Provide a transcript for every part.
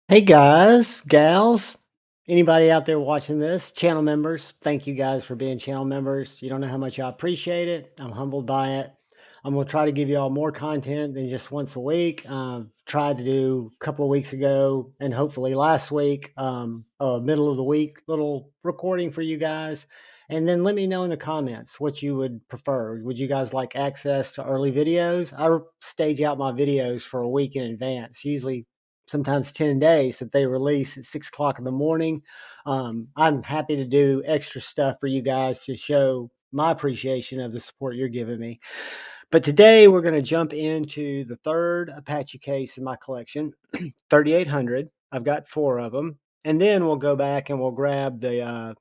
Hey guys, gals, anybody out there watching this, channel members, thank you guys for being channel members. You don't know how much I appreciate it. I'm humbled by it. I'm going to try to give you all more content than just once a week. Tried to do a couple of weeks ago and hopefully last week, middle of the week, little recording for you guys. And then let me know in the comments what you would prefer. Would you guys like access to early videos? I stage out my videos for a week in advance, usually sometimes 10 days that they release at 6 o'clock in the morning. I'm happy to do extra stuff for you guys to show my appreciation of the support you're giving me. But today we're going to jump into the third Apache case in my collection, 3800. I've got four of them. And then we'll go back and we'll grab the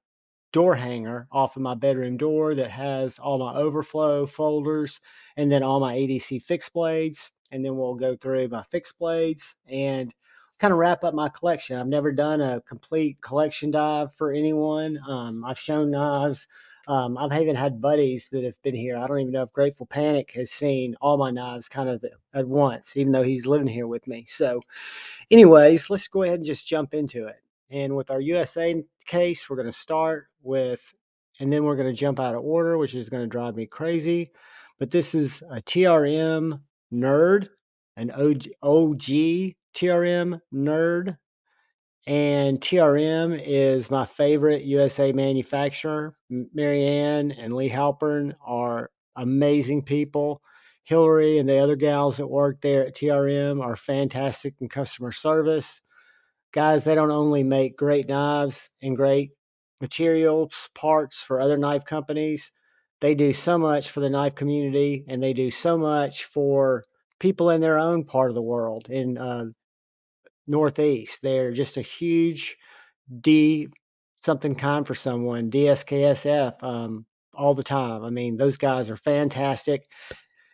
door hanger off of my bedroom door that has all my overflow folders and then all my ADC fixed blades. And then we'll go through my fixed blades and kind of wrap up my collection. I've never done a complete collection dive for anyone. I've shown knives. I've even had buddies that have been here. I don't even know if Grateful Panic has seen all my knives kind of at once, even though he's living here with me. So anyways, let's go ahead and just jump into it. And with our USA case, we're going to start with, and then we're going to jump out of order, which is going to drive me crazy. But this is a TRM nerd, an OG TRM nerd. And TRM is my favorite USA manufacturer. Marianne and Lee Halpern are amazing people. Hillary and the other gals that work there at TRM are fantastic in customer service. Guys, they don't only make great knives and great materials, parts for other knife companies, they do so much for the knife community and they do so much for people in their own part of the world in Northeast. They're just a huge D something kind for someone, DSKSF, all the time. I mean, those guys are fantastic.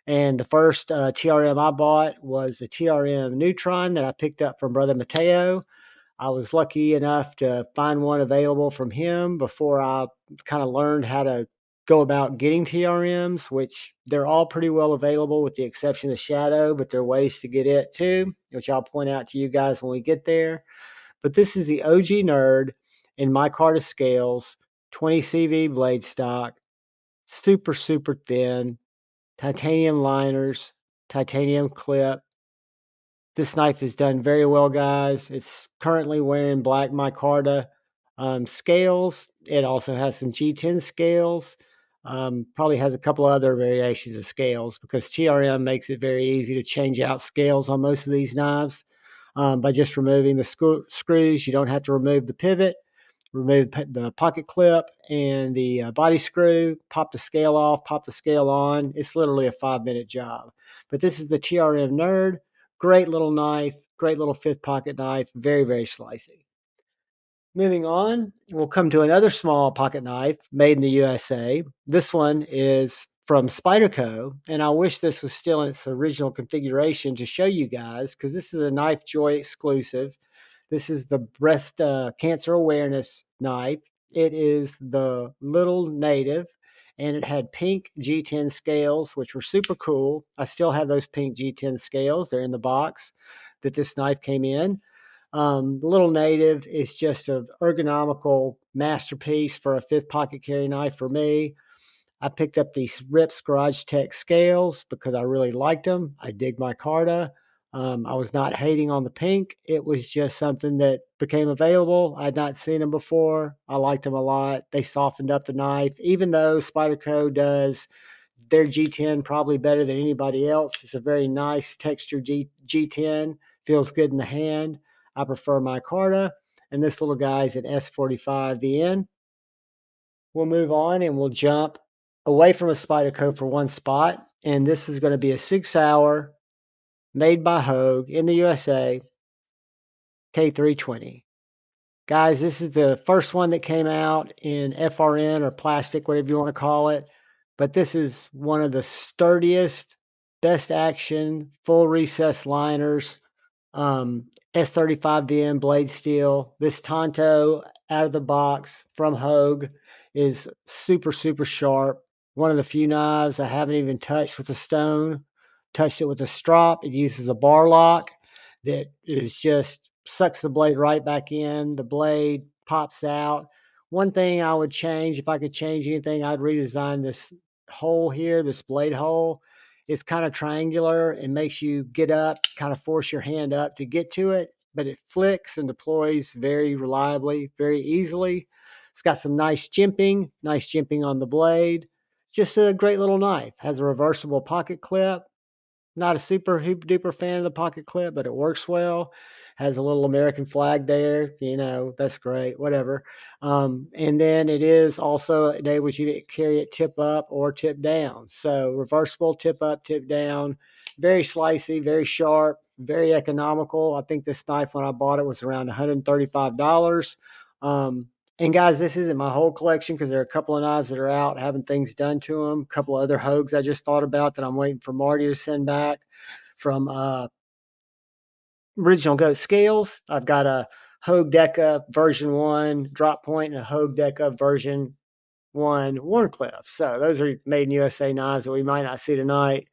And the first TRM I bought was the TRM Neutron that I picked up from Brother Mateo. I was lucky enough to find one available from him before I kind of learned how to go about getting TRMs, which they're all pretty well available with the exception of Shadow, but there are ways to get it too, which I'll point out to you guys when we get there. But this is the OG Nerd in micarta scales, 20 CV blade stock, super, super thin, titanium liners, titanium clip. This knife is done very well, guys. It's currently wearing black micarta scales. It also has some G10 scales. Probably has a couple other variations of scales because TRM makes it very easy to change out scales on most of these knives by just removing the screws. You don't have to remove the pivot. Remove the pocket clip and the body screw, pop the scale off, pop the scale on. It's literally a 5-minute job. But this is the TRM Nerd. Great little knife, great little fifth pocket knife, very, very slicey. Moving on, we'll come to another small pocket knife made in the USA. This one is from Spyderco, and I wish this was still in its original configuration to show you guys because this is a Knife Joy exclusive. This is the breast cancer awareness knife. It is the Little Native, and it had pink G10 scales, which were super cool. I still have those pink G10 scales. They're in the box that this knife came in. The Little Native is just an ergonomical masterpiece for a fifth pocket carry knife for me. I picked up these Rips Garage Tech scales because I really liked them. I dig micarta. I was not hating on the pink. It was just something that became available. I had not seen them before. I liked them a lot. They softened up the knife, even though Spyderco does their G10 probably better than anybody else. It's a very nice textured G10. Feels good in the hand. I prefer micarta. And this little guy's an S45 VN. We'll move on and we'll jump away from a Spyderco for one spot. And this is going to be a 6 hour made by Hogue in the USA K320. Guys, this is the first one that came out in FRN or plastic, whatever you want to call it. But this is one of the sturdiest, best action, full recess liners. S35VN blade steel. This Tonto out of the box from Hogue is super, super sharp. One of the few knives I haven't even touched with a stone. Touched it with a strop. It uses a bar lock that is just sucks the blade right back in. The blade pops out. One thing I would change, if I could change anything, I'd redesign this hole here, this blade hole. It's kind of triangular and makes you get up, kind of force your hand up to get to it, but it flicks and deploys very reliably, very easily. It's got some nice jimping on the blade. Just a great little knife. Has a reversible pocket clip. Not a super duper fan of the pocket clip, but it works well. Has a little American flag there. That's great. Whatever. And then it is also enables you to carry it tip up or tip down. So reversible, tip up, tip down. Very slicey, very sharp, very economical. I think this knife when I bought it was around $135. And guys, this isn't my whole collection because there are a couple of knives that are out having things done to them. A couple of other Hogues I just thought about that I'm waiting for Marty to send back from Original Ghost Scales. I've got a Hogue Deca version 1 drop point and a Hogue Deca version 1 Warncliffe. So those are made in USA knives that we might not see tonight,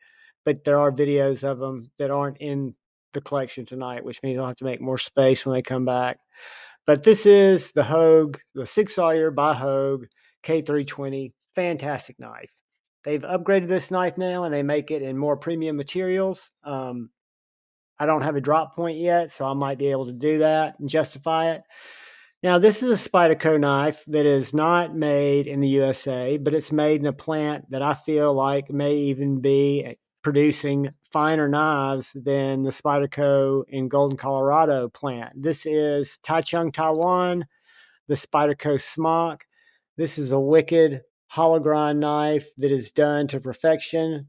but there are videos of them that aren't in the collection tonight, which means I'll have to make more space when they come back. But this is the Hogue, the Sig Sauer by Hogue K320. Fantastic knife. They've upgraded this knife now and they make it in more premium materials. I don't have a drop point yet, so I might be able to do that and justify it. Now, this is a Spyderco knife that is not made in the USA, but it's made in a plant that I feel like may even be producing finer knives than the Spyderco in Golden, Colorado plant. This is Taichung, Taiwan, the Spyderco Smock. This is a wicked hollow grind knife that is done to perfection.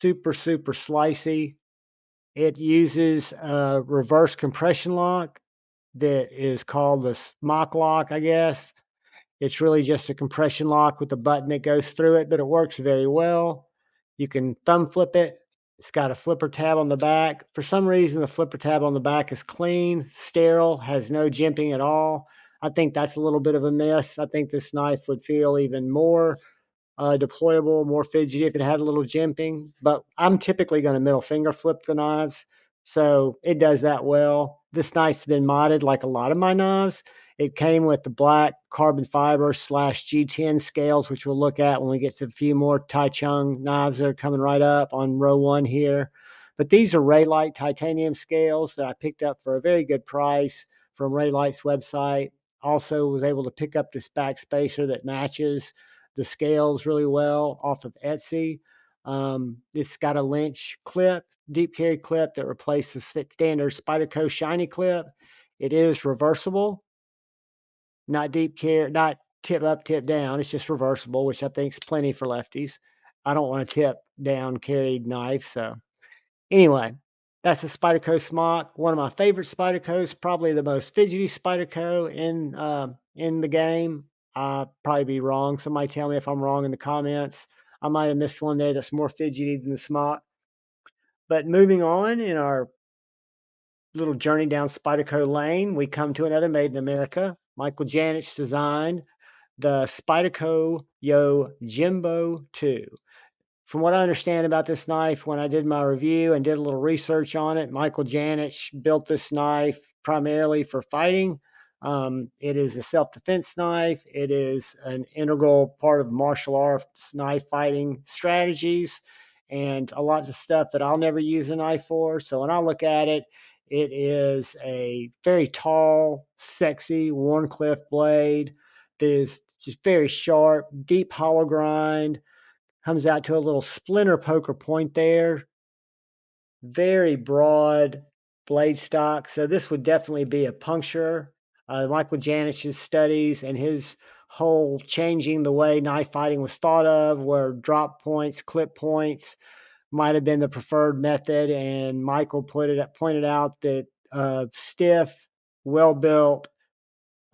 Super, super slicey. It uses a reverse compression lock that is called the Smock lock, I guess. It's really just a compression lock with a button that goes through it, but it works very well. You can thumb flip it. It's got a flipper tab on the back. For some reason, the flipper tab on the back is clean, sterile, has no jimping at all. I think that's a little bit of a miss. I think this knife would feel even more deployable, more fidgety if it had a little jimping. But I'm typically going to middle finger flip the knives, so it does that well. This knife's been modded like a lot of my knives. It came with the black carbon fiber / G10 scales, which we'll look at when we get to a few more Taichung knives that are coming right up on row 1 here. But these are Raylight titanium scales that I picked up for a very good price from Raylight's website. Also was able to pick up this back spacer that matches the scales really well off of Etsy. It's got a Lynch clip, deep carry clip that replaced the standard Spyderco shiny clip. It is reversible, not deep carry, not tip up, tip down. It's just reversible, which I think is plenty for lefties. I don't want a tip down carried knife, so anyway, that's the Spyderco Smock. One of my favorite Spydercos, probably the most fidgety Spyderco in the game. I'll probably be wrong. Somebody tell me if I'm wrong in the comments. I might have missed one there that's more fidgety than the Smock. But moving on in our little journey down Spyderco Lane, we come to another made in America. Michael Janich designed the Spyderco Yo Jimbo 2. From what I understand about this knife, when I did my review and did a little research on it, Michael Janich built this knife primarily for fighting. It is a self-defense knife. It is an integral part of martial arts knife fighting strategies and a lot of stuff that I'll never use a knife for. So when I look at it, it is a very tall, sexy Warncliffe blade that is just very sharp, deep hollow grind. Comes out to a little splinter poker point there. Very broad blade stock. So this would definitely be a puncture. Michael Janich's studies and his whole changing the way knife fighting was thought of, where drop points, clip points might have been the preferred method. And Michael pointed out that stiff, well-built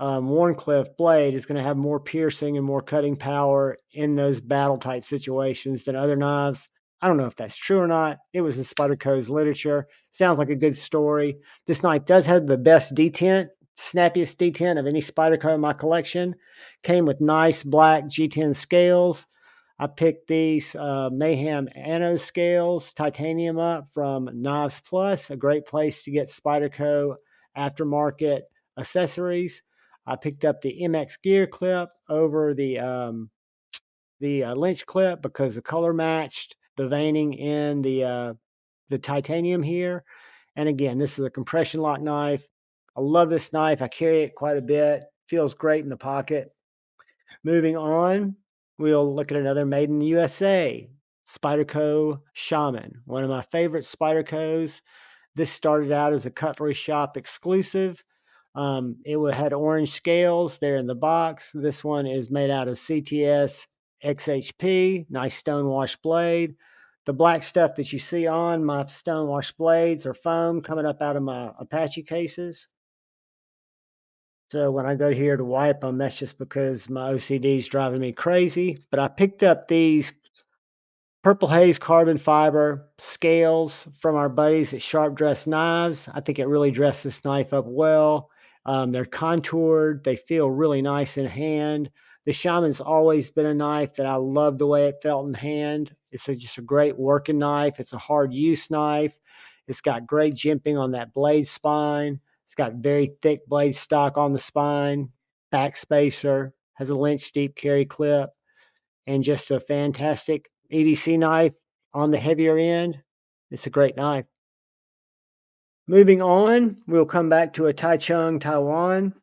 Warncliffe blade is going to have more piercing and more cutting power in those battle type situations than other knives. I don't know if that's true or not. It was in Spyderco's literature. Sounds like a good story. This knife does have the best detent, snappiest detent of any Spyderco in my collection. Came with nice black G10 scales. I picked these Mayhem Anno scales, titanium up from Knives Plus, a great place to get Spyderco aftermarket accessories. I picked up the MX gear clip over the Lynch clip because the color matched the veining in the titanium here. And again, this is a compression lock knife. I love this knife. I carry it quite a bit. Feels great in the pocket. Moving on, we'll look at another made in the USA, Spyderco Shaman, one of my favorite Spydercos. This started out as a cutlery shop exclusive. It had orange scales there in the box. This one is made out of CTS XHP, nice stonewash blade. The black stuff that you see on my stonewash blades are foam coming up out of my Apache cases. So when I go here to wipe them, that's just because my OCD is driving me crazy. But I picked up these Purple Haze carbon fiber scales from our buddies at Sharp Dress Knives. I think it really dressed this knife up well. They're contoured. They feel really nice in hand. The Shaman's always been a knife that I love the way it felt in hand. It's just a great working knife. It's a hard use knife. It's got great jimping on that blade spine. It's got very thick blade stock on the spine. Back spacer. Has a Lynch deep carry clip and just a fantastic EDC knife on the heavier end. It's a great knife. Moving on, we'll come back to a Taichung, Taiwan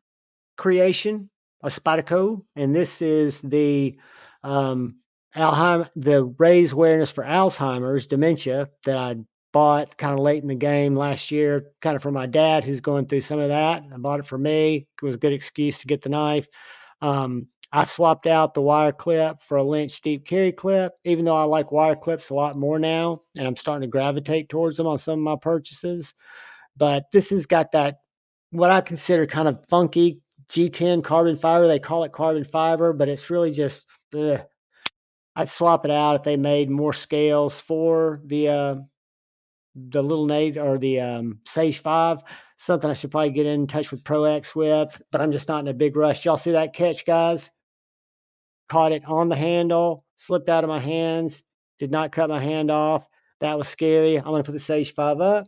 creation, a Spyderco, and this is the the Raise Awareness for Alzheimer's dementia that I bought kind of late in the game last year, kind of for my dad who's going through some of that. I bought it for me. It was a good excuse to get the knife. I swapped out the wire clip for a Lynch deep carry clip, even though I like wire clips a lot more now, and I'm starting to gravitate towards them on some of my purchases. But this has got that, what I consider kind of funky G10 carbon fiber. They call it carbon fiber, but it's really just, ugh. I'd swap it out if they made more scales for the little Nate or the Sage 5. Something I should probably get in touch with ProX with, but I'm just not in a big rush. Y'all see that catch, guys? Caught it on the handle, slipped out of my hands, did not cut my hand off. That was scary. I'm going to put the Sage 5 up,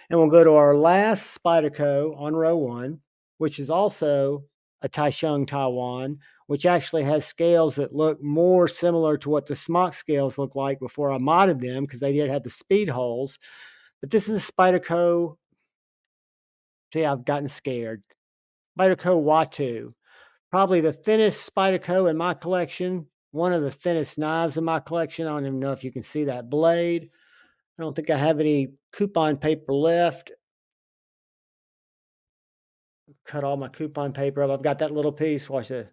and we'll go to our last Spyderco on row one, which is also a Taichung Taiwan, which actually has scales that look more similar to what the smock scales look like before I modded them because they did have the speed holes. But this is a Spyderco. See, I've gotten scared. Spyderco Watu. Probably the thinnest Spyderco in my collection. One of the thinnest knives in my collection. I don't even know if you can see that blade. I don't think I have any coupon paper left. Cut all my coupon paper up. I've got that little piece. Watch this.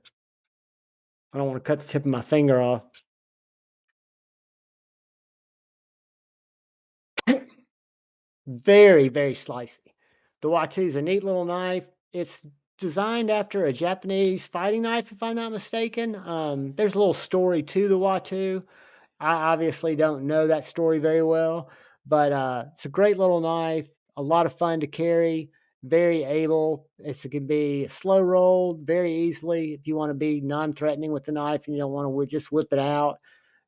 I don't want to cut the tip of my finger off. Very, very slicey. The Watu is a neat little knife. It's designed after a Japanese fighting knife, if I'm not mistaken. There's a little story to the Watu. I obviously don't know that story very well, but it's a great little knife, a lot of fun to carry, very able. It can be slow rolled very easily if you want to be non-threatening with the knife and you don't want to just whip it out.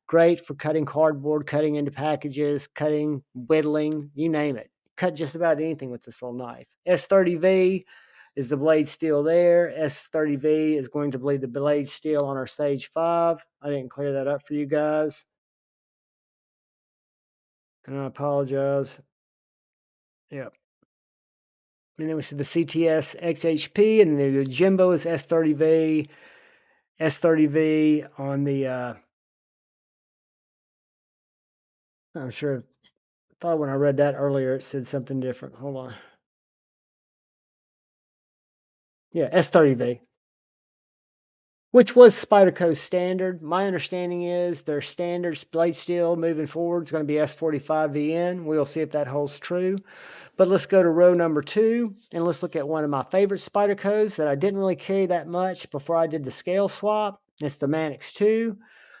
Great for cutting cardboard, cutting into packages, cutting, whittling, you name it. Cut just about anything with this little knife. S30V is the blade steel there. S30V is going to bleed the blade steel on our Sage 5. I didn't clear that up for you guys, and I apologize. Yep. And then we see the CTS XHP, and the Jimbo is S30V. S30V on the, I'm sure, I thought when I read that earlier, it said something different. Hold on. Yeah, S30V, which was Spyderco's standard. My understanding is their standard blade steel moving forward is going to be S45VN. We'll see if that holds true. But let's go to row number two, and let's look at one of my favorite Spydercos that I didn't really carry that much before I did the scale swap. It's the Manix 2.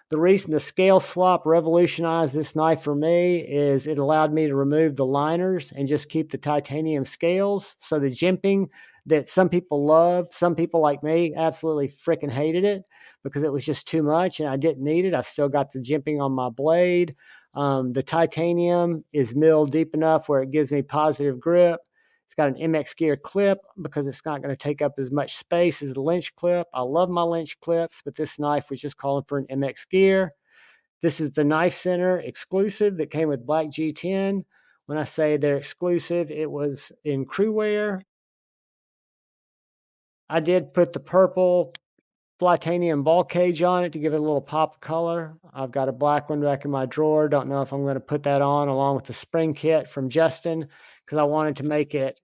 The reason the scale swap revolutionized this knife for me is it allowed me to remove the liners and just keep the titanium scales. So the jimping that some people love, some people like me absolutely freaking hated it because it was just too much and I didn't need it. I still got the jimping on my blade. The titanium is milled deep enough where it gives me positive grip. It's got an MX gear clip because it's not going to take up as much space as the Lynch clip. I love my Lynch clips, but this knife was just calling for an MX gear. This is the Knife Center exclusive that came with Black G10. When I say they're exclusive, it was in crew wear. I did put the purple titanium ball cage on it to give it a little pop of color. I've got a black one back in my drawer. Don't know if I'm going to put that on along with the spring kit from Justin because I wanted to make it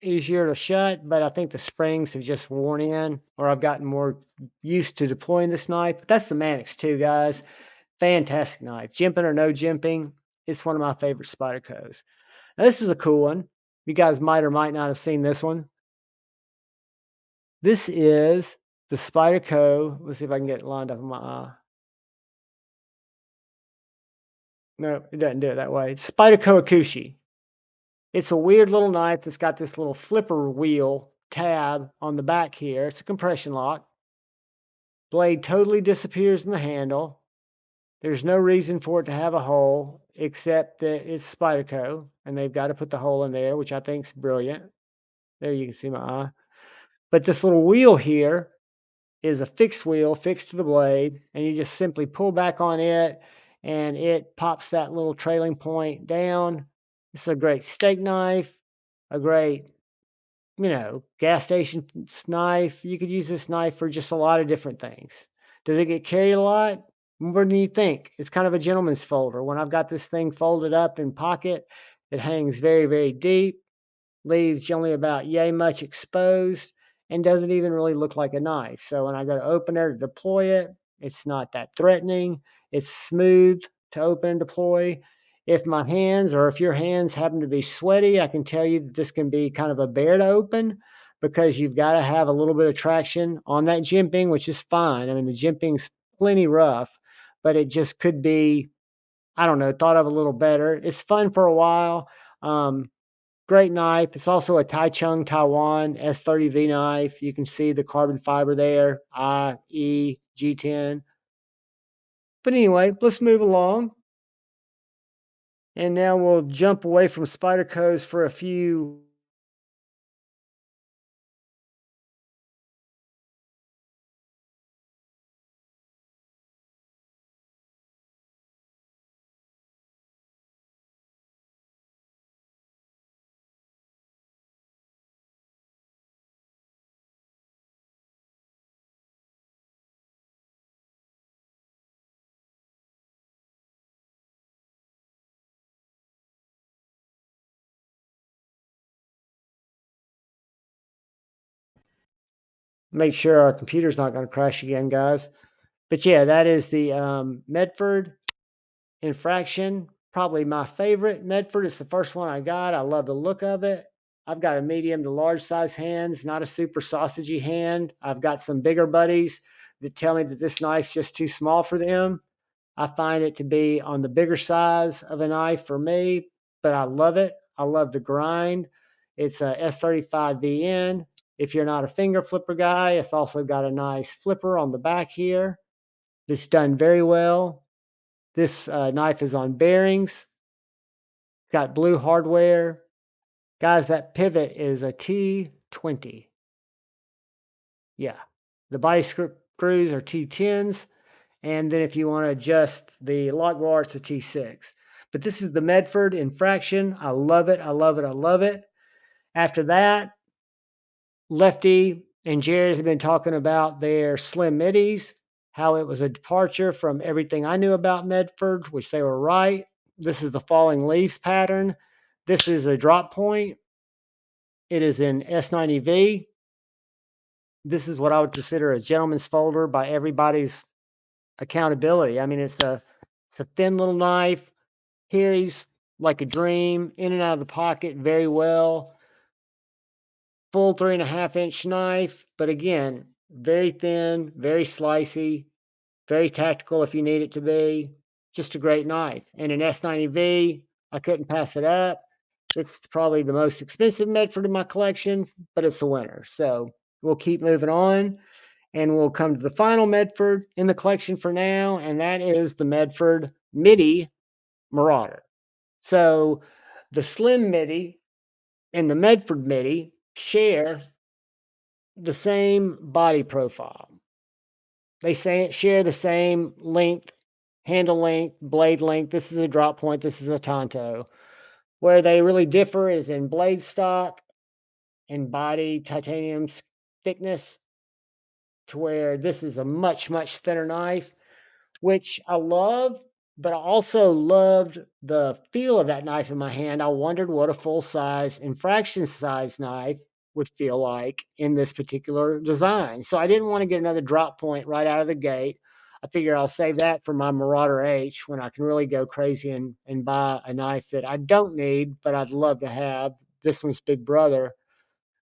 easier to shut, but I think the springs have just worn in or I've gotten more used to deploying this knife. But that's the Mannix 2, guys. Fantastic knife. Jimping or no jimping, it's one of my favorite Spydercos. Now, this is a cool one. You guys might or might not have seen this one. This is the Spyderco. Let's see if I can get it lined up in my eye. No, it doesn't do it that way. Spyderco Akushi. It's a weird little knife that's got this little flipper wheel tab on the back here. It's a compression lock. Blade totally disappears in the handle. There's no reason for it to have a hole except that it's Spyderco, and they've got to put the hole in there, which I think is brilliant. There you can see my eye. But this little wheel here is a fixed wheel fixed to the blade, and you just simply pull back on it, and it pops that little trailing point down. This is a great steak knife, a great, gas station knife. You could use this knife for just a lot of different things. Does it get carried a lot? More than you think. It's kind of a gentleman's folder. When I've got this thing folded up in pocket, it hangs very, very deep, leaves only about yay much exposed, and doesn't even really look like a knife. So when I go to open it or deploy it, it's not that threatening. It's smooth to open and deploy. If my hands or if your hands happen to be sweaty, I can tell you that this can be kind of a bear to open because you've got to have a little bit of traction on that jimping, which is fine. I mean, the jimping's plenty rough, but it just could be, I don't know, thought of a little better. It's fun for a while. Great knife. It's also a Taichung Taiwan S30V knife. You can see the carbon fiber there, IE G10. But anyway, let's move along. And now we'll jump away from Spydercos for a few. Make sure our computer's not going to crash again, guys. But yeah, that is the Medford Infraction. Probably my favorite. Medford is the first one I got. I love the look of it. I've got a medium to large size hands, not a super sausagey hand. I've got some bigger buddies that tell me that this knife's just too small for them. I find it to be on the bigger size of a knife for me, but I love it. I love the grind. It's a S35VN. If you're not a finger flipper guy, it's also got a nice flipper on the back here. It's done very well. This knife is on bearings. Got blue hardware. Guys, that pivot is a T20. Yeah. The body screws are T10s. And then if you want to adjust the lock bar, it's a T6. But this is the Medford Infraction. I love it. I love it. I love it. After that, Lefty and Jared have been talking about their slim middies, how it was a departure from everything I knew about Medford, which they were right. This is the falling leaves pattern. This is a drop point. It is in S90V. This is what I would consider a gentleman's folder by everybody's accountability. I mean, it's a thin little knife. Carries like a dream, in and out of the pocket very well. Full 3.5-inch knife, but again, very thin, very slicey, very tactical if you need it to be. Just a great knife. And an S90V, I couldn't pass it up. It's probably the most expensive Medford in my collection, but it's a winner. So we'll keep moving on, and we'll come to the final Medford in the collection for now, and that is the Medford MIDI Marauder. So The Slim MIDI and the Medford MIDI share the same body profile. They share the same length, handle length, blade length. This is a drop point. This is a Tonto. Where they really differ is in blade stock and body titanium thickness, to where this is a much, much thinner knife, which I love, but I also loved the feel of that knife in my hand. I wondered what a full size and fraction size knife would feel like in this particular design. So I didn't want to get another drop point right out of the gate. I figure I'll save that for my Marauder H when I can really go crazy and buy a knife that I don't need, but I'd love to have. This one's Big Brother.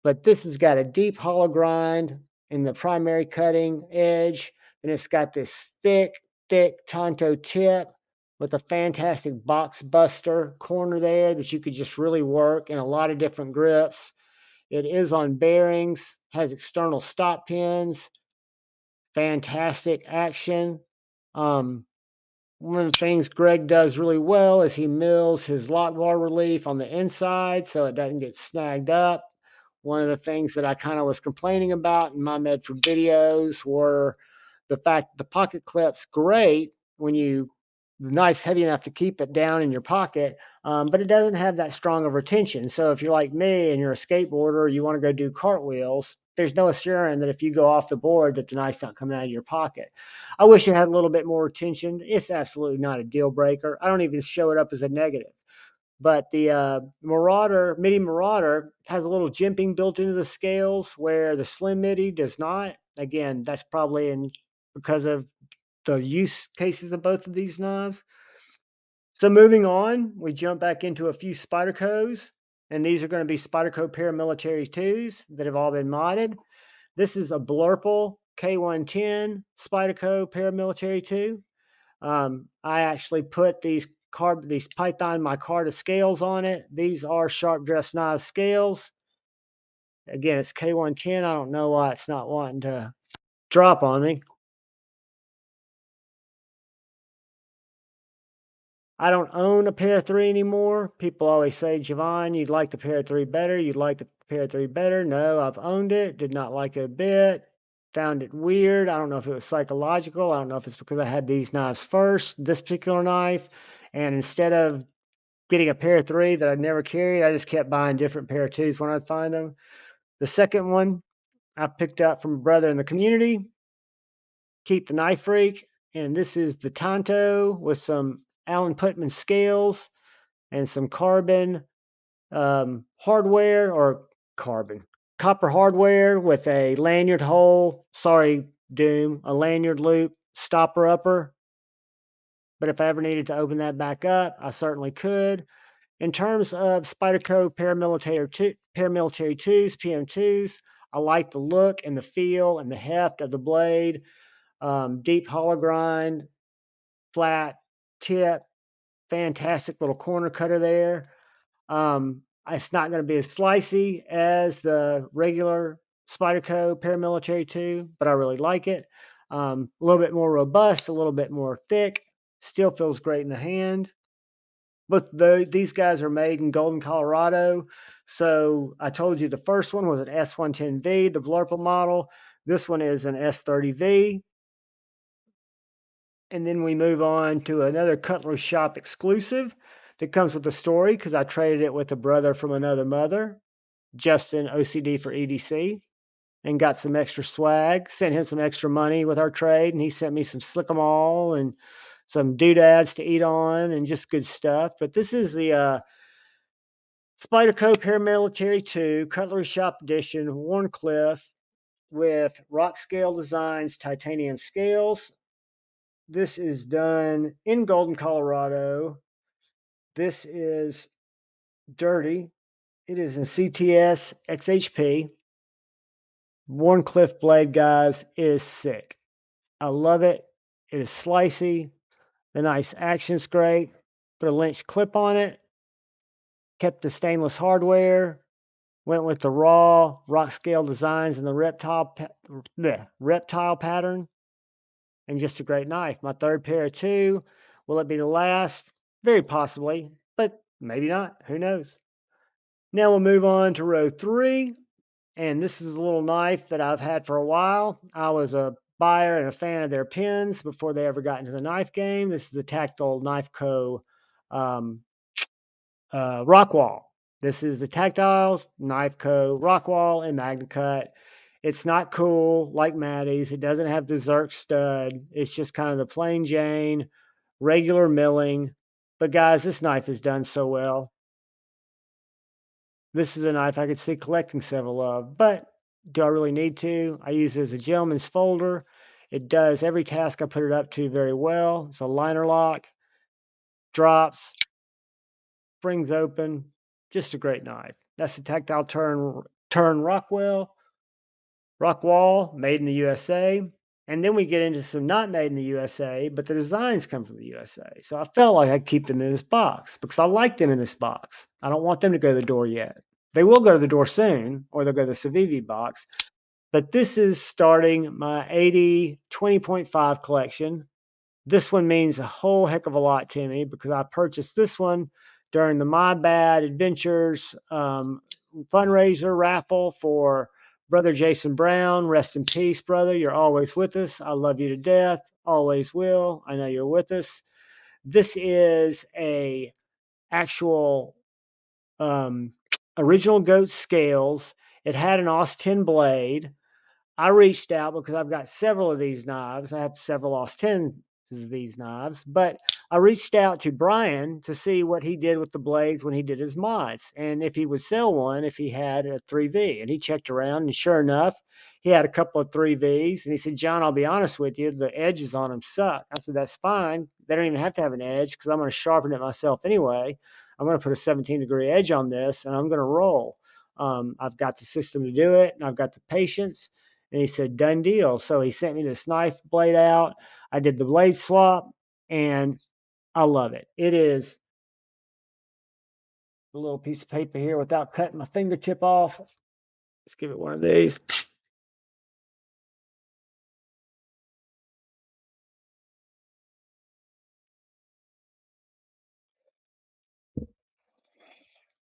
But this has got a deep hollow grind in the primary cutting edge, and it's got this thick Tonto tip with a fantastic box buster corner there that you could just really work in a lot of different grips. It is on bearings, has external stop pins, fantastic action. One of the things Greg does really well is he mills his lock bar relief on the inside so it doesn't get snagged up. One of the things that I kind of was complaining about in my Medford videos were the fact that the pocket clip's great when the knife's heavy enough to keep it down in your pocket, but it doesn't have that strong of retention. So if you're like me and you're a skateboarder, you want to go do cartwheels, there's no assuring that if you go off the board that the knife's not coming out of your pocket. I wish it had a little bit more retention. It's absolutely not a deal breaker. I don't even show it up as a negative. But the Marauder, MIDI Marauder, has a little jimping built into the scales where the Slim MIDI does not. Again, that's probably because of the use cases of both of these knives. So moving on, we jump back into a few Spydercos, and these are going to be Spyderco Paramilitary 2s that have all been modded. This is a Blurple K110 Spyderco Paramilitary 2. I actually put these Python micarta scales on it. These are sharp dress knife scales. Again, it's K110. I don't know why it's not wanting to drop on me. I don't own a pair 3 anymore. People always say, Javon, you'd like the pair 3 better. You'd like the pair 3 better. No, I've owned it. Did not like it a bit. Found it weird. I don't know if it was psychological. I don't know if it's because I had these knives first, this particular knife. And instead of getting a pair 3 that I'd never carried, I just kept buying different pair 2s when I'd find them. The second one I picked up from a brother in the community, Keep the Knife Freak. And this is the Tonto with some Alan Putman scales and some carbon hardware or copper hardware with a lanyard hole. Sorry, Doom, a lanyard loop stopper upper. But if I ever needed to open that back up, I certainly could. In terms of Spyderco Paramilitary 2s, PM2s, I like the look and the feel and the heft of the blade. Deep hollow grind, flat tip, fantastic little corner cutter there. It's not going to be as slicey as the regular Spyderco Paramilitary 2, but I really like it. A little bit more robust, a little bit more thick. Still feels great in the hand. But these guys are made in Golden, Colorado. So I told you the first one was an S110V, the Blurple model. This one is an S30V. And then we move on to another Cutlery Shop exclusive that comes with a story because I traded it with a brother from another mother, Justin OCD for EDC, and got some extra swag. Sent him some extra money with our trade, and he sent me some Slick 'em All and some doodads to eat on and just good stuff. But this is the Spyderco Paramilitary 2 Cutlery Shop Edition Warncliffe with rock scale designs, titanium scales. This is done in Golden, Colorado. This is dirty. It is in CTS XHP. Warncliffe blade, guys, is sick. I love it. It is slicey. The nice action's great. Put a Lynch clip on it. Kept the stainless hardware. Went with the raw rock scale designs and the reptile pattern. And just a great knife. My third pair of 2. Will it be the last? Very possibly. But Maybe not. Who knows? Now we'll move on to row 3. And this is a little knife that I've had for a while. I was a buyer and a fan of their pens before they ever got into the knife game. This is the Tactile Knife Co. Um, Rockwall. This is the Tactile Knife Co. Rockwall in Magna Cut. It's not cool like Maddie's. It doesn't have the Zerk stud. It's just kind of the plain Jane, regular milling. But guys, this knife is done so well. This is a knife I could see collecting several of, but do I really need to? I use it as a gentleman's folder. It does every task I put it up to very well. It's a liner lock, drops, springs open, just a great knife. That's the Tactile Turn Rockwall, made in the USA. And then we get into some not made in the USA, but the designs come from the USA. So I felt like I'd keep them in this box because I like them in this box. I don't want them to go to the door yet. They will go to the door soon, or they'll go to the Civivi box. But this is starting my 80 20.5 collection. This one means a whole heck of a lot to me because I purchased this one during the My Bad Adventures fundraiser raffle for Brother Jason Brown. Rest in peace, brother. You're always with us. I love you to death. Always will. I know you're with us. This is a actual original goat scales. It had an Aus 10 blade. I reached out because I've got several of these knives. I have several Aus 10s of these knives, but I reached out to Brian to see what he did with the blades when he did his mods and if he would sell one if he had a 3V. And he checked around, and sure enough, he had a couple of 3Vs. And he said, John, I'll be honest with you, the edges on them suck. I said, that's fine. They don't even have to have an edge because I'm going to sharpen it myself anyway. I'm going to put a 17-degree edge on this, and I'm going to roll. I've got the system to do it, and I've got the patience. And he said, done deal. So he sent me this knife blade out. I did the blade swap, and I love it. It is a little piece of paper here without cutting my fingertip off. Let's give it one of these.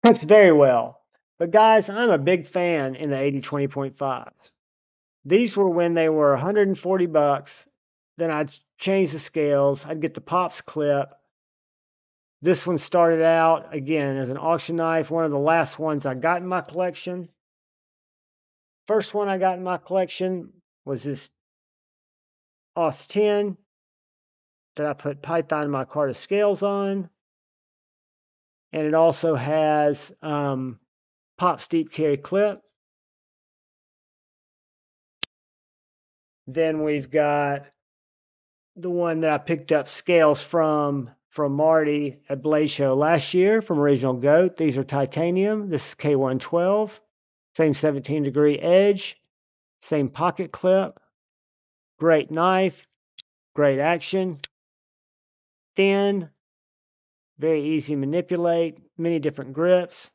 Cuts very well. But guys, I'm a big fan in the 80 20.5s. These were when they were 140 bucks. Then I'd change the scales. I'd get the Pops clip. This one started out again as an auction knife, one of the last ones I got in my collection. First one I got in my collection was this Aus 10 that I put Python micarta scales on. And it also has Pop Steep Carry clip. Then we've got the one that I picked up scales from Marty at Blade Show last year from Original Goat. These are titanium. This is K112. Same 17-degree edge. Same pocket clip. Great knife. Great action. Thin. Very easy to manipulate. Many different grips.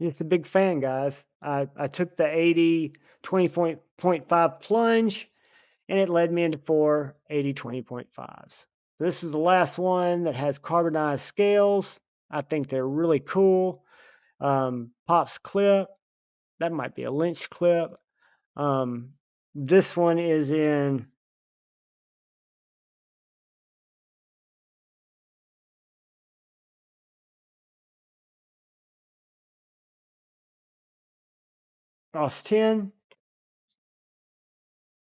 Just a big fan, guys. I took the 80 20.5 plunge, and it led me into 4 80 20.5s. This is the last one that has carbonized scales. I think they're really cool. Pops clip. That might be a Lynch clip. This one is in Aus 10.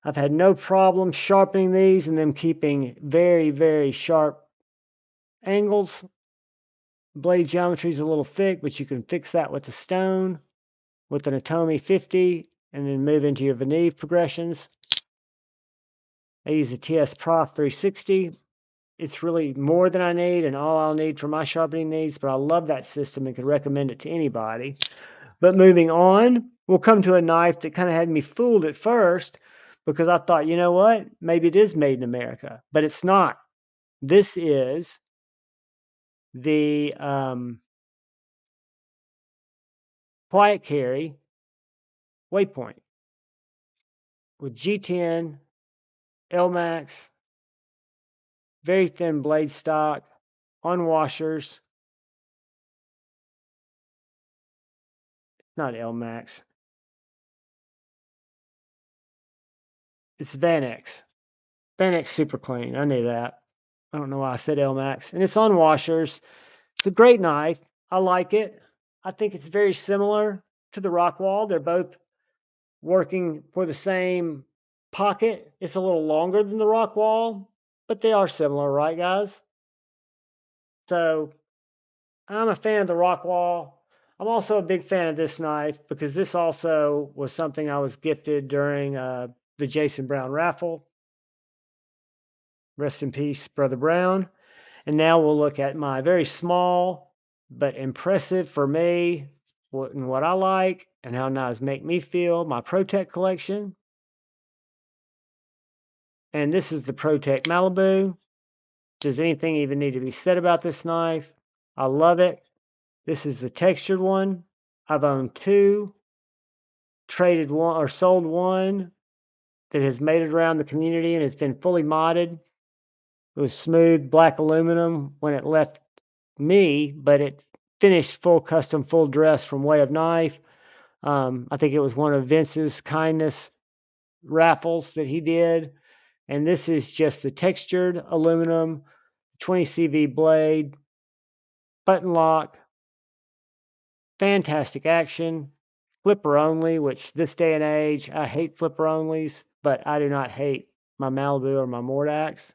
I've had no problem sharpening these and them keeping very, very sharp angles. Blade geometry is a little thick, but you can fix that with the stone, with an Atomi 50, and then move into your Veneve progressions. I use the TS Prof 360. It's really more than I need and all I'll need for my sharpening needs, but I love that system and could recommend it to anybody. But moving on, we'll come to a knife that kind of had me fooled at first because I thought, you know what, maybe it is made in America, but it's not. This is the Quiet Carry Waypoint with G10, L-Max, very thin blade stock, on washers. not L-Max. It's Vanex. Vanex Super Clean. I knew that. I don't know why I said L-Max. And it's on washers. It's a great knife. I like it. I think it's very similar to the Rockwall. They're both working for the same pocket. It's a little longer than the Rockwall, but they are similar, right, guys? So I'm a fan of the Rockwall. I'm also a big fan of this knife because this also was something I was gifted during the Jason Brown raffle. Rest in peace, Brother Brown. And now we'll look at my very small but impressive for me, what I like and how knives make me feel, my Protect collection. And this is the Protect Malibu. Does anything even need to be said about this knife? I love it. This is the textured one. I've owned two, traded one or sold one that has made it around the community and has been fully modded. It was smooth black aluminum when it left me, but it finished full custom, full dress from Way of Knife. I think it was one of Vince's kindness raffles that he did. And this is just the textured aluminum 20 CV blade, button lock, fantastic action, flipper only, which this day and age, I hate flipper onlys, but I do not hate my Malibu or my Mordax.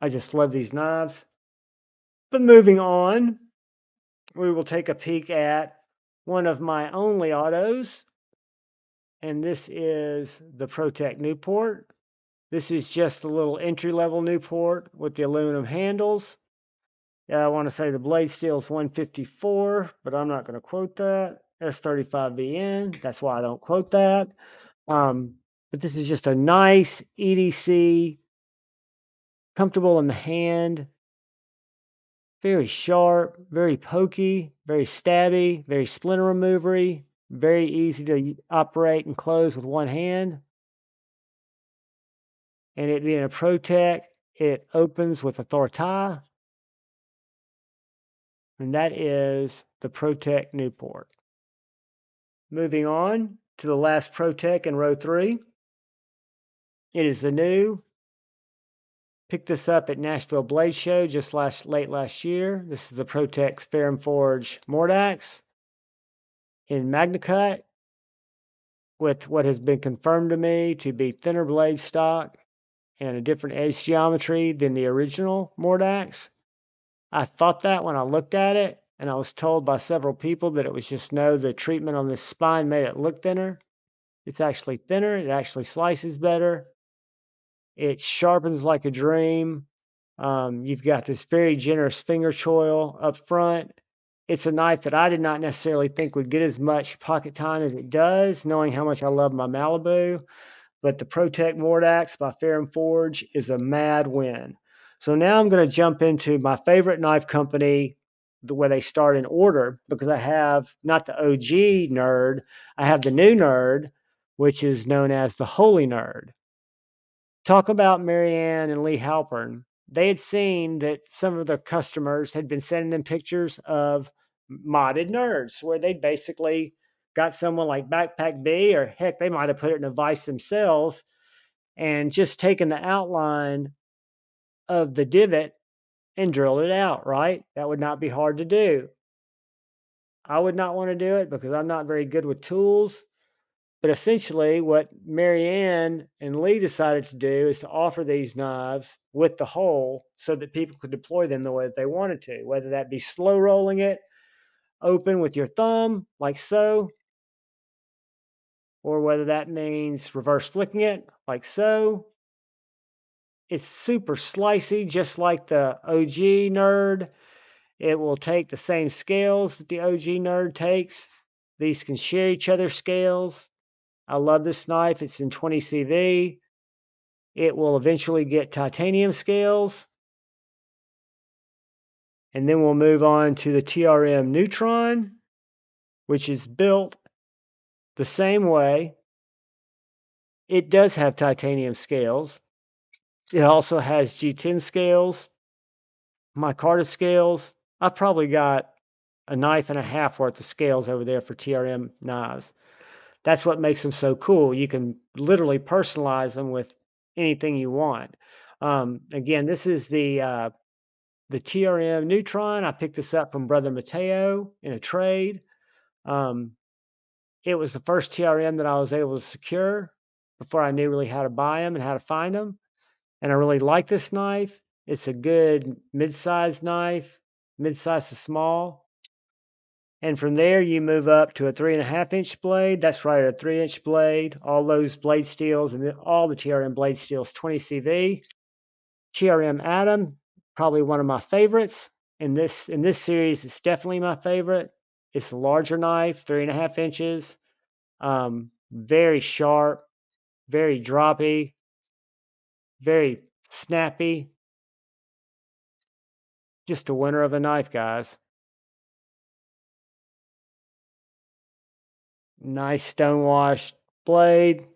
I just love these knives. But moving on, we will take a peek at one of my only autos, and this is the Protect Newport. This is just a little entry-level Newport with the aluminum handles. Yeah, I want to say the blade steel is 154, but I'm not going to quote that. S35VN, that's why I don't quote that. But this is just a nice EDC, comfortable in the hand, very sharp, very pokey, very stabby, very splinter removery, very easy to operate and close with one hand. And it being a Protect, it opens with a Thortai, and that is the Protect Newport. Moving on to the last Protect in row 3. It is the new. Picked this up at Nashville Blade Show just late last year. This is the Protect Ferrum Forge Mordax in MagnaCut with what has been confirmed to me to be thinner blade stock and a different edge geometry than the original Mordax. I thought that when I looked at it, and I was told by several people that it was just the treatment on this spine made it look thinner. It's actually thinner. It actually slices better. It sharpens like a dream. You've got this very generous finger choil up front. It's a knife that I did not necessarily think would get as much pocket time as it does, knowing how much I love my Malibu. But the Protect Mordax by Ferrum Forge is a mad win. So now I'm going to jump into my favorite knife company, where they start in order, because I have not the OG nerd, I have the new nerd, which is known as the Holy Nerd. Talk about Marianne and Lee Halpern. They had seen that some of their customers had been sending them pictures of modded nerds, where they'd basically got someone like Backpack B, or heck, they might have put it in a vise themselves and just taken the outline of the divot and drilled it out, right? That would not be hard to do. I would not want to do it because I'm not very good with tools. But essentially, what Marianne and Lee decided to do is to offer these knives with the hole so that people could deploy them the way that they wanted to, whether that be slow rolling it open with your thumb, like so, or whether that means reverse flicking it, like so. It's super slicey, just like the OG nerd. It will take the same scales that the OG nerd takes. These can share each other's scales. I love this knife. It's in 20 CV. It will eventually get titanium scales. And then we'll move on to the TRM Neutron, which is built the same way. It does have titanium scales. It also has G10 scales, micarta scales. I've probably got a knife and a half worth of scales over there for TRM knives. That's what makes them so cool. You can literally personalize them with anything you want. Again, this is the TRM Neutron. I picked this up from Brother Mateo in a trade. Um, it was the first TRM that I was able to secure before I knew really how to buy them and how to find them. And I really like this knife. It's a good mid-sized knife, mid-sized to small. And from there, you move up to a 3.5-inch blade. That's right, a 3-inch blade. All those blade steels and all the TRM blade steels, 20 CV. TRM Atom, probably one of my favorites. In this series, it's definitely my favorite. It's a larger knife, 3.5 inches. Very sharp, very droppy, very snappy. Just a winner of a knife, guys. Nice stonewashed blade.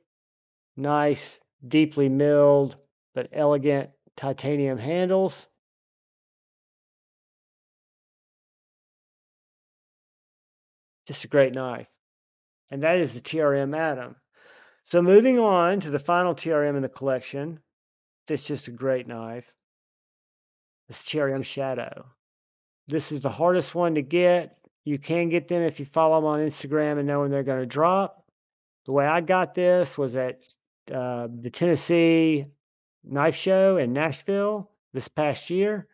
Nice, deeply milled, but elegant titanium handles. Just a great knife. And that is the TRM Atom. So moving on to the final TRM in the collection. That's just a great knife. This TRM Shadow. This is the hardest one to get. You can get them if you follow them on Instagram and know when they're going to drop. The way I got this was at the Tennessee Knife Show in Nashville this past year.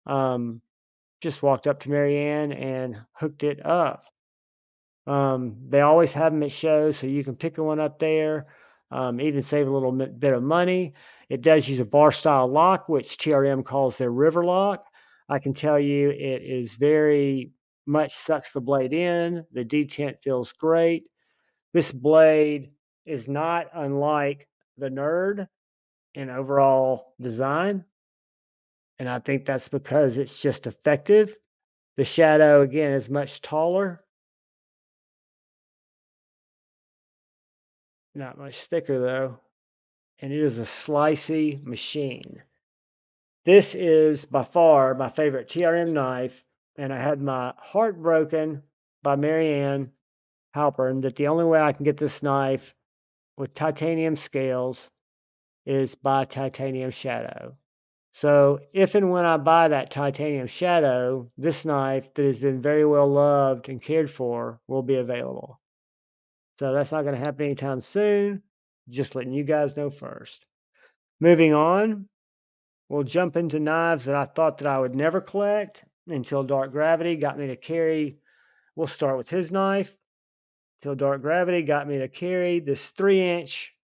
Just walked up to Marianne and hooked it up. They always have them at shows, so you can pick one up there, even save a little bit of money. It does use a bar style lock, which TRM calls their river lock. I can tell you it is very much sucks the blade in. The detent feels great. This blade is not unlike the Nerd in overall design. And I think that's because it's just effective. The Shadow, again, is much taller, not much thicker though, and it is a slicey machine. This is by far my favorite TRM knife, and I had my heart broken by Marianne Halpern that the only way I can get this knife with titanium scales is by Titanium Shadow. So if and when I buy that Titanium Shadow, this knife that has been very well loved and cared for will be available. So that's not going to happen anytime soon. Just letting you guys know first. Moving on, we'll jump into knives that I thought that I would never collect until Dark Gravity got me to carry. We'll start with his knife. Till Dark Gravity got me to carry this 3-inch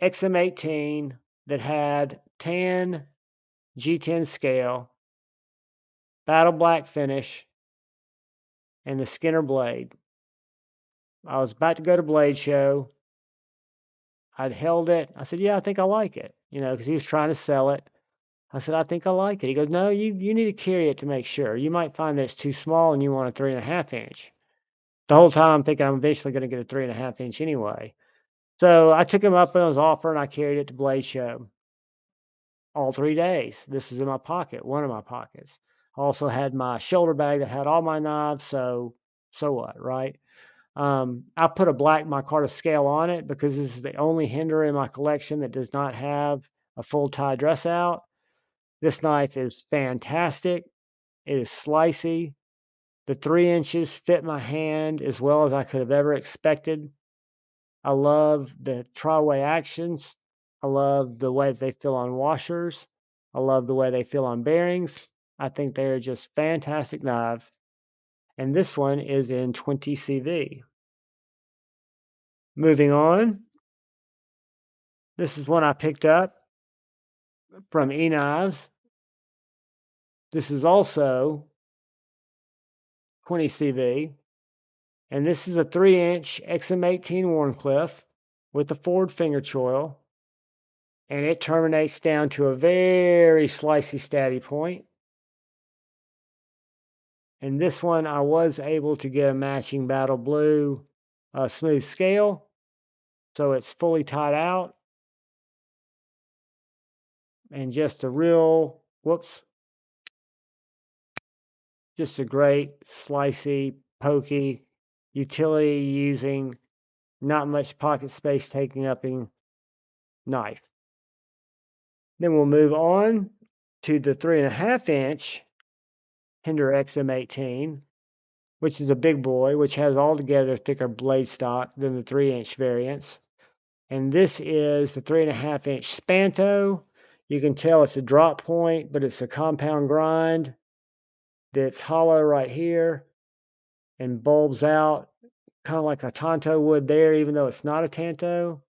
XM18 that had tan G10 scale, battle black finish, and the Skinner blade. I was about to go to Blade Show. I'd held it. I said, yeah, I think I like it, because he was trying to sell it. I said, I think I like it. He goes, no, you need to carry it to make sure. You might find that it's too small and you want a 3.5-inch. The whole time I'm thinking I'm eventually going to get a 3.5-inch anyway. So I took him up on his offer and I carried it to Blade Show all 3 days. This was in my pocket, one of my pockets. I also had my shoulder bag that had all my knives. So what, right? I put a black micarta scale on it because this is the only Hinder in my collection that does not have a full tie dress out. This knife is fantastic. It is slicey. The 3 inches fit my hand as well as I could have ever expected. I love the tri-way actions. I love the way they feel on washers. I love the way they feel on bearings. I think they are just fantastic knives. And this one is in 20 CV. Moving on. This is one I picked up from eKnives. This is also 20 CV. And this is a 3-inch XM18 Warncliffe with a forward finger choil. And it terminates down to a very slicey stabby point. And this one I was able to get a matching battle blue smooth scale. So it's fully tied out. And just a real, whoops, Just a great slicey, pokey, utility using, not much pocket space taking up in knife. Then we'll move on to the 3.5-inch Hinder XM18, which is a big boy, which has altogether thicker blade stock than the 3-inch variants. And this is the 3.5-inch Spanto. You can tell it's a drop point, but it's a compound grind that's hollow right here and bulbs out kind of like a Tanto would there, even though it's not a Tanto.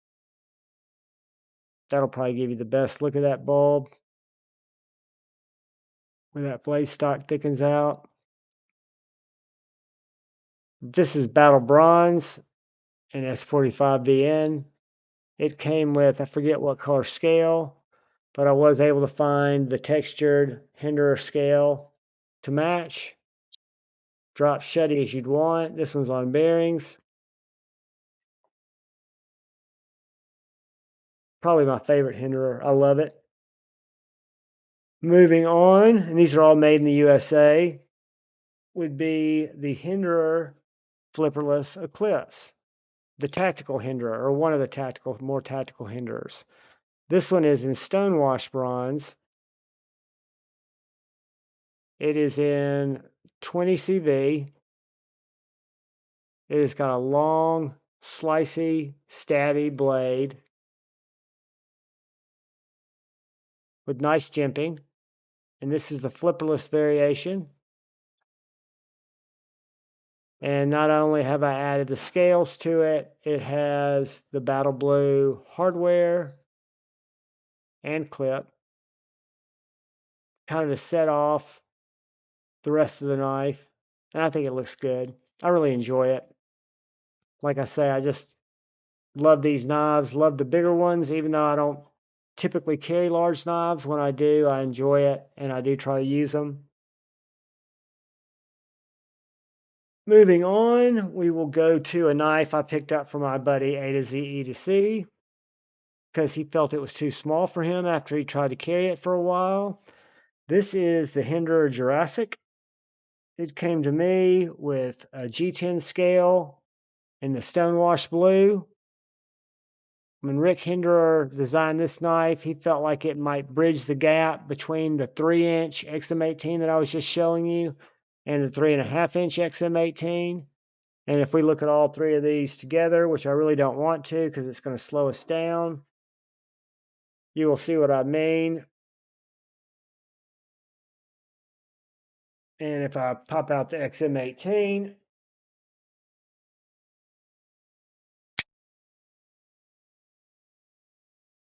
That'll probably give you the best look at that bulb where that blade stock thickens out. This is Battle Bronze and S45VN. It came with, I forget what color scale, but I was able to find the textured Hinderer scale to match. Drop shutty as you'd want. This one's on bearings. Probably my favorite Hinderer. I love it. Moving on, and these are all made in the USA, would be the Hinderer flipperless Eclipse, the tactical Hinderer, or one of the more tactical Hinderers. This one is in stonewash bronze. It is in 20 CV. It has got a long, slicey, stabby blade with nice jimping. And this is the flipperless variation. And not only have I added the scales to it, it has the Battle Blue hardware and clip, kind of to set off the rest of the knife. And I think it looks good. I really enjoy it. Like I say, I just love these knives, love the bigger ones, even though I don't typically carry large knives. When I do, I enjoy it and I do try to use them. Moving on, we will go to a knife I picked up from my buddy A to Z E to C because he felt it was too small for him after he tried to carry it for a while. This is the Hinderer Jurassic. It came to me with a G10 scale in the stonewash blue. When Rick Hinderer designed this knife, he felt like it might bridge the gap between the 3-inch XM18 that I was just showing you and the 3.5-inch XM18. And if we look at all three of these together, which I really don't want to because it's going to slow us down, you will see what I mean. And if I pop out the XM18,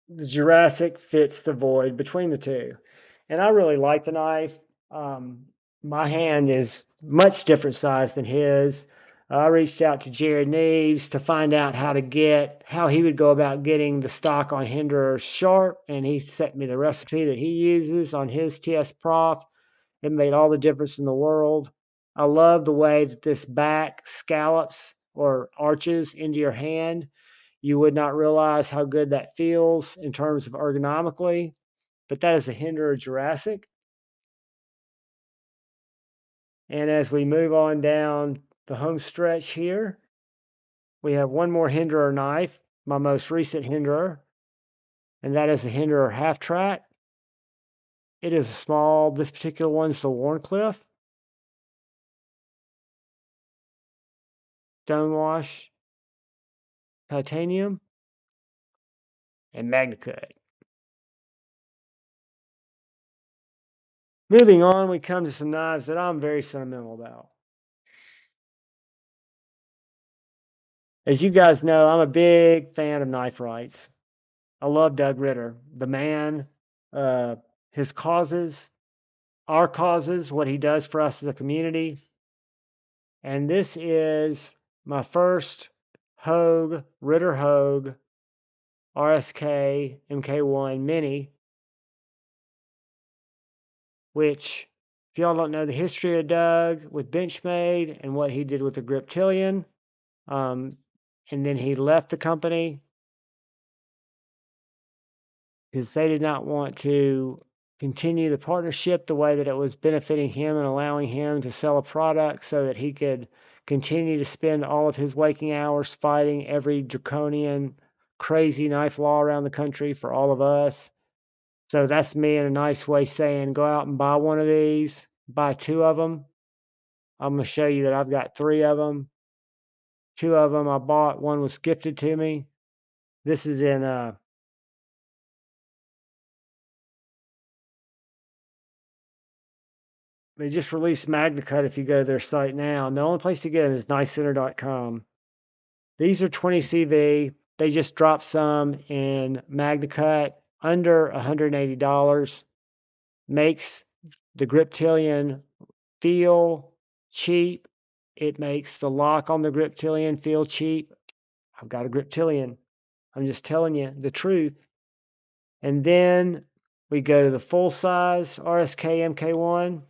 the Jurassic fits the void between the two. And I really like the knife. My hand is much different size than his. I reached out to Jared Neves to find out how he would go about getting the stock on Hinderer sharp, and he sent me the recipe that he uses on his TS Prof. It made all the difference in the world. I love the way that this back scallops or arches into your hand. You would not realize how good that feels in terms of ergonomically, but that is a Hinderer Jurassic. And as we move on down the home stretch here, we have one more Hinderer knife, my most recent Hinderer, and that is the Hinderer Half Track. It is small. This particular one's the Warncliffe. Stonewash, titanium, and MagnaCut. Moving on, we come to some knives that I'm very sentimental about. As you guys know, I'm a big fan of knife rights. I love Doug Ritter, the man, his causes, our causes, what he does for us as a community. And this is my first Hogue, Ritter Hogue, RSK MK1 Mini, which, if y'all don't know the history of Doug with Benchmade and what he did with the Griptilian, and then he left the company because they did not want to continue the partnership the way that it was benefiting him and allowing him to sell a product so that he could continue to spend all of his waking hours fighting every draconian, crazy knife law around the country for all of us. So that's me in a nice way saying, go out and buy one of these, buy two of them. I'm going to show you that I've got three of them. Two of them I bought, one was gifted to me. This is in they just released MagnaCut if you go to their site now. And the only place to get it is knifecenter.com. These are 20 CV. They just dropped some in MagnaCut under $180. Makes the Griptilian feel cheap. It makes the lock on the Griptilian feel cheap. I've got a Griptilian. I'm just telling you the truth. And then we go to the full size RSK MK1,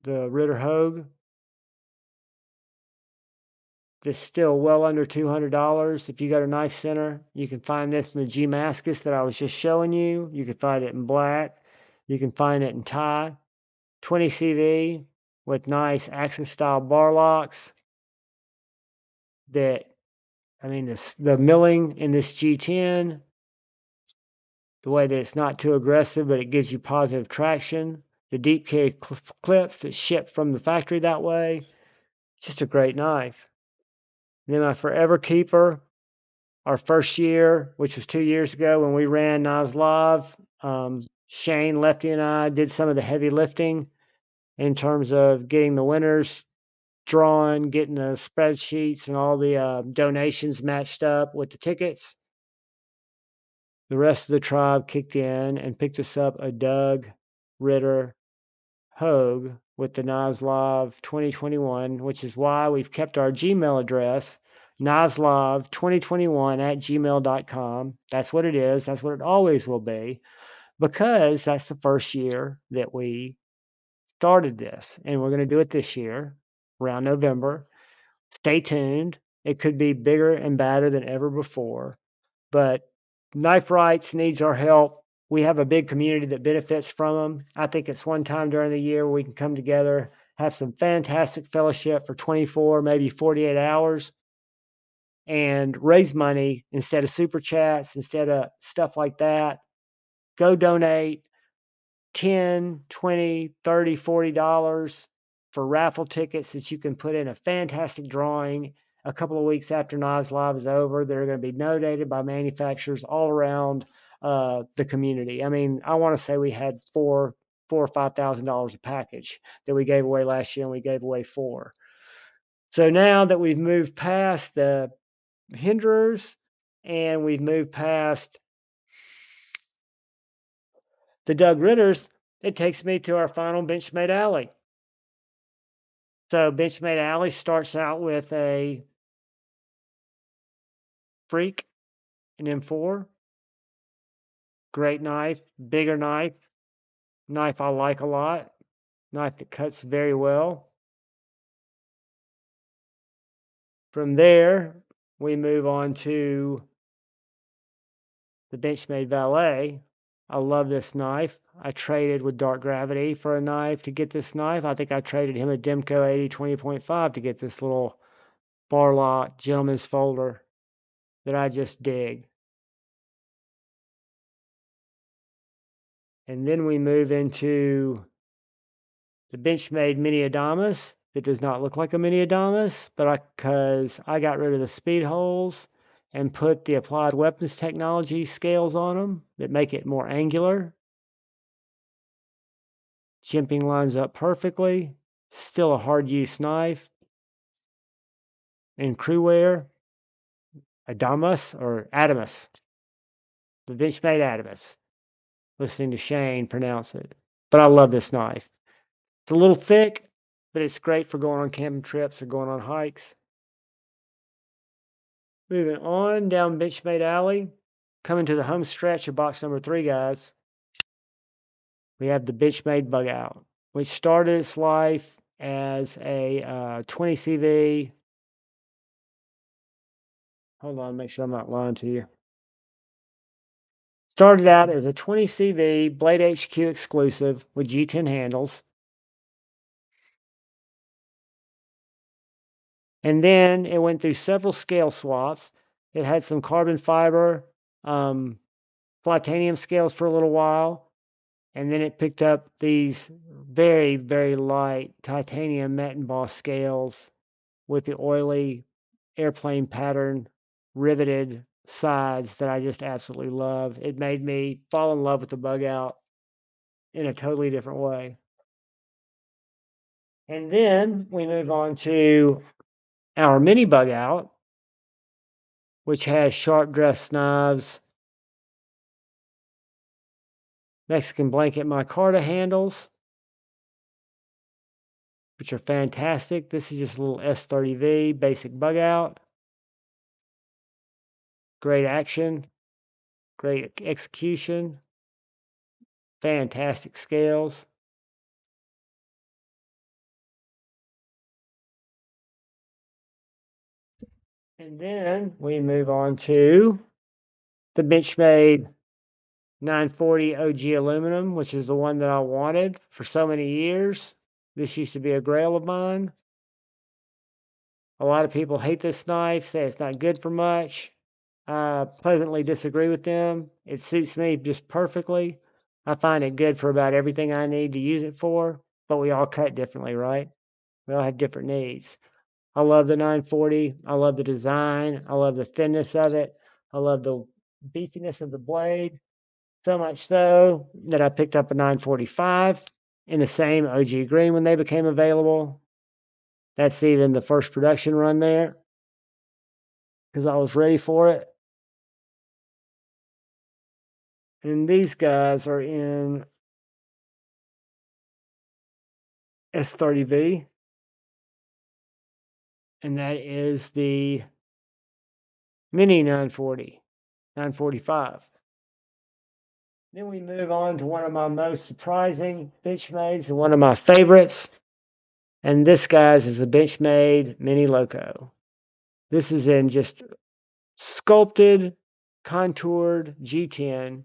the Ritter Hogue. This is still well under $200. If you go to Knife Center, you can find this in the G Mascus that I was just showing you. You can find it in black. You can find it in tie. 20 CV with nice accent style bar locks. That, I mean, the milling in this G10, the way that it's not too aggressive, but it gives you positive traction. The deep carry clips that ship from the factory that way. Just a great knife. And then my forever keeper, our first year, which was 2 years ago when we ran Knives Live, Shane, Lefty, and I did some of the heavy lifting in terms of getting the winners drawn, getting the spreadsheets and all the donations matched up with the tickets. The rest of the tribe kicked in and picked us up a Doug Ritter Hogue with the Knives Live 2021, which is why we've kept our Gmail address, kniveslive2021 at gmail.com. That's what it is. That's what it always will be, because that's the first year that we started this. And we're going to do it this year around November. Stay tuned. It could be bigger and badder than ever before. But Knife Rights needs our help. We have a big community that benefits from them. I think it's one time during the year we can come together, have some fantastic fellowship for 24, maybe 48 hours, and raise money instead of super chats, instead of stuff like that. Go donate 10, 20, 30, $40 for raffle tickets that you can put in a fantastic drawing a couple of weeks after Knives Live is over. They're going to be donated by manufacturers all around the community. I mean, I want to say we had four or $5,000 a package that we gave away last year, and we gave away 4. So now that we've moved past the hinderers and we've moved past the Doug Ritters, it takes me to our final Benchmade Alley. So Benchmade Alley starts out with a Freak, an M4. Great knife, bigger knife I like a lot, knife that cuts very well. From there, we move on to the Benchmade Valet. I love this knife. I traded with Dark Gravity for a knife to get this knife. I think I traded him a Demco 80 20.5 to get this little bar lock gentleman's folder that I just dig. And then we move into the Benchmade Mini Adamas. That does not look like a Mini Adamas, but because I got rid of the speed holes and put the Applied Weapons Technology scales on them that make it more angular. Jimping lines up perfectly. Still a hard use knife. And crewware, Adamas or Adamas. The Benchmade Adamas. Listening to Shane pronounce it. But I love this knife. It's a little thick, but it's great for going on camping trips or going on hikes. Moving on down Benchmade Alley, coming to the home stretch of box number 3, guys. We have the Benchmade Bug Out, which started its life as a 20 CV. Hold on, make sure I'm not lying to you. Started out as a 20 CV Blade HQ exclusive with G10 handles. And then it went through several scale swaps. It had some carbon fiber, titanium scales for a little while. And then it picked up these very, very light titanium matte embossed scales with the oily airplane pattern riveted sides that I just absolutely love. It made me fall in love with the bug out in a totally different way. And then we move on to our mini bug out, which has sharp dressed knives, Mexican blanket micarta handles, which are fantastic. This is just a little S30V basic bug out. Great action, great execution, fantastic scales. And then we move on to the Benchmade 940 OG aluminum, which is the one that I wanted for so many years. This used to be a grail of mine. A lot of people hate this knife, say it's not good for much. I pleasantly disagree with them. It suits me just perfectly. I find it good for about everything I need to use it for, but we all cut differently, right? We all have different needs. I love the 940. I love the design. I love the thinness of it. I love the beefiness of the blade. So much so that I picked up a 945 in the same OG green when they became available. That's even the first production run there because I was ready for it. And these guys are in S30V, and that is the Mini 940, 945. Then we move on to one of my most surprising Benchmades and one of my favorites. And this, guys, is a Benchmade Mini Loco. This is in just sculpted, contoured G10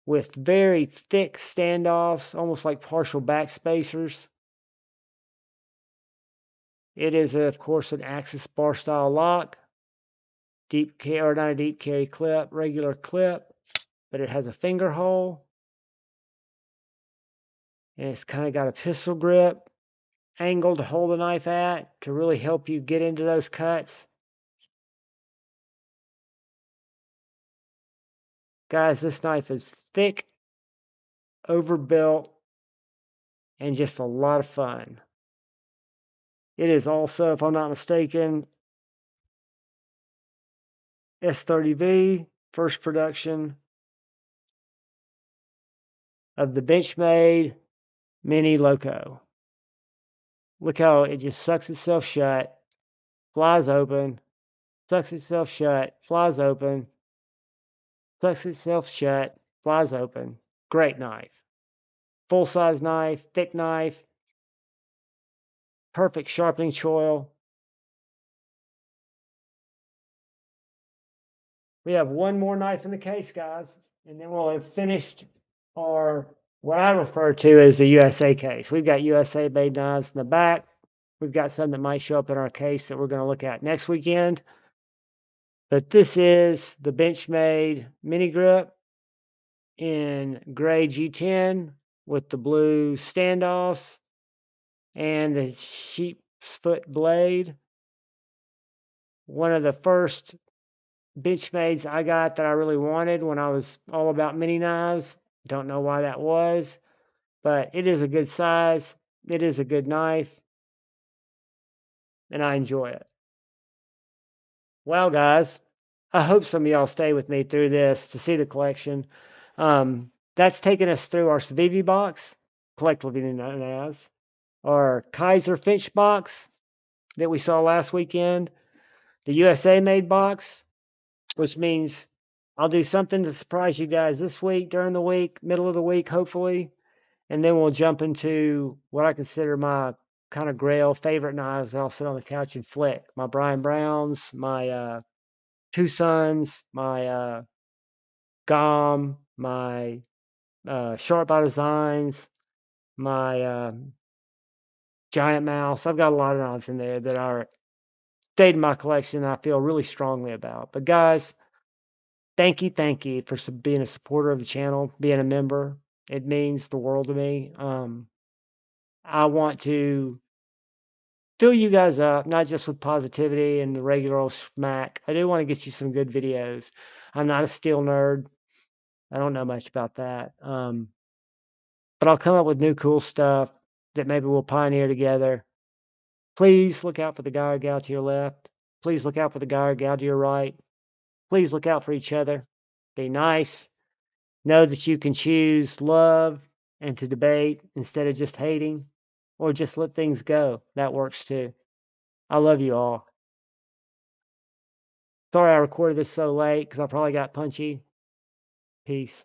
with very thick standoffs, almost like partial back spacers. It is, of course, an Axis bar style lock, deep carry, or not a deep carry clip, regular clip, but it has a finger hole, and it's kind of got a pistol grip angle to hold the knife at to really help you get into those cuts. Guys, this knife is thick, overbuilt, and just a lot of fun. It is also, if I'm not mistaken, S30V, first production of the Benchmade Mini Loco. Look how it just sucks itself shut, flies open, sucks itself shut, flies open, sucks itself shut, flies open. Great knife. Full size knife, thick knife, perfect sharpening choil. We have one more knife in the case, guys, and then we'll have finished our, what I refer to as the USA case. We've got USA made knives in the back. We've got some that might show up in our case that we're going to look at next weekend. But this is the Benchmade Mini Grip in gray G10 with the blue standoffs and the sheep's foot blade. One of the first Benchmades I got that I really wanted when I was all about mini knives. Don't know why that was, but it is a good size. It is a good knife, and I enjoy it. Well, guys, I hope some of y'all stay with me through this to see the collection. That's taken us through our Civivi box, collectively known as, our Kaiser Finch box that we saw last weekend, the USA made box, which means I'll do something to surprise you guys this week, during the week, middle of the week, hopefully. And then we'll jump into what I consider my kind of grail favorite knives that I'll sit on the couch and flick. My Brian Browns, my Two Sons, my GOM, my Sharp by Designs, my Giant Mouse. I've got a lot of knives in there that are stayed in my collection I feel really strongly about. But guys, thank you for being a supporter of the channel, being a member. It means the world to me. I want to fill you guys up, not just with positivity and the regular old smack. I do want to get you some good videos. I'm not a steel nerd. I don't know much about that. But I'll come up with new cool stuff that maybe we'll pioneer together. Please look out for the guy or gal to your left. Please look out for the guy or gal to your right. Please look out for each other. Be nice. Know that you can choose love and to debate instead of just hating, or just let things go. That works too. I love you all. Sorry I recorded this so late because I probably got punchy. Peace.